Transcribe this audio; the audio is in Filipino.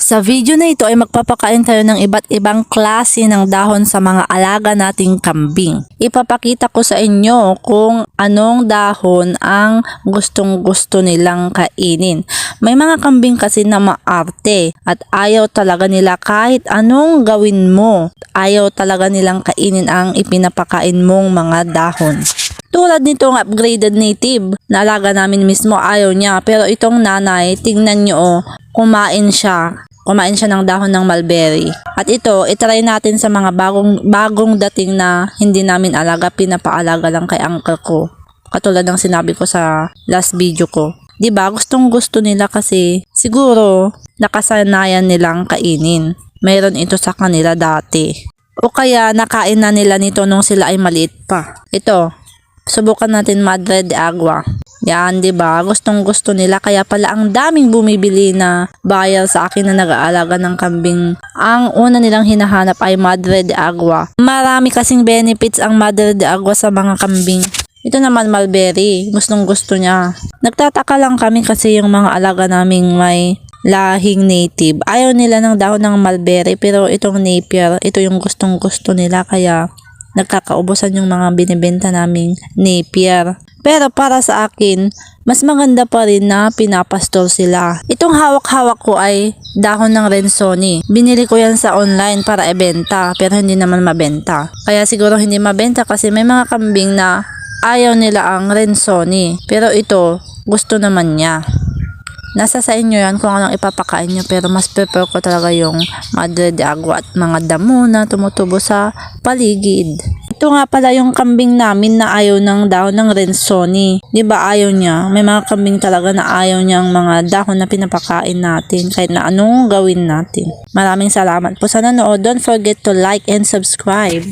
Sa video na ito ay magpapakain tayo ng iba't ibang klase ng dahon sa mga alaga nating kambing. Ipapakita ko sa inyo kung anong dahon ang gustong-gusto nilang kainin. May mga kambing kasi na maarte at ayaw talaga nila kahit anong gawin mo. Ayaw talaga nilang kainin ang ipinapakain mong mga dahon. Tulad nitong upgraded native na alaga namin mismo, ayaw niya. Pero itong nanay, tingnan nyo, kumain siya. Kumain siya ng dahon ng mulberry. At ito, itry natin sa mga bagong dating na hindi namin alaga, pinapaalaga lang kay uncle ko. Katulad ng sinabi ko sa last video ko. Diba, gustong gusto nila kasi siguro nakasanayan nilang kainin. Mayroon ito sa kanila dati. O kaya nakain na nila nito nung sila ay maliit pa. Ito. Subukan natin Madre de Agua. Yan, 'di ba? Gustong-gusto nila kaya pala ang daming bumibili na buyer sa akin na nag-aalaga ng kambing. Ang una nilang hinahanap ay Madre de Agua. Marami kasing benefits ang Madre de Agua sa mga kambing. Ito naman mulberry, gustong-gusto niya. Nagtataka lang kami kasi yung mga alaga naming may lahing native. Ayaw nila ng dahon ng mulberry pero itong napier, ito yung gustong-gusto nila kaya nagkakaubusan yung mga binibenta naming napier. Pero para sa akin, mas maganda pa rin na pinapastol sila. Itong hawak-hawak ko ay dahon ng Rensoni. Binili ko yan sa online para ibenta, pero hindi naman mabenta. Kaya siguro hindi mabenta kasi may mga kambing na ayaw nila ang Rensoni. Pero ito, gusto naman niya. Nasa sa inyo yan kung anong ipapakain nyo, pero mas prefer ko talaga yung Madre de Agua at mga damo na tumutubo sa paligid. Ito nga pala yung kambing namin na ayaw ng dahon ng Rensoni. Diba ayaw niya? May mga kambing talaga na ayaw niyang mga dahon na pinapakain natin kahit na anong gawin natin. Maraming salamat po sa nanood. Don't forget to like and subscribe.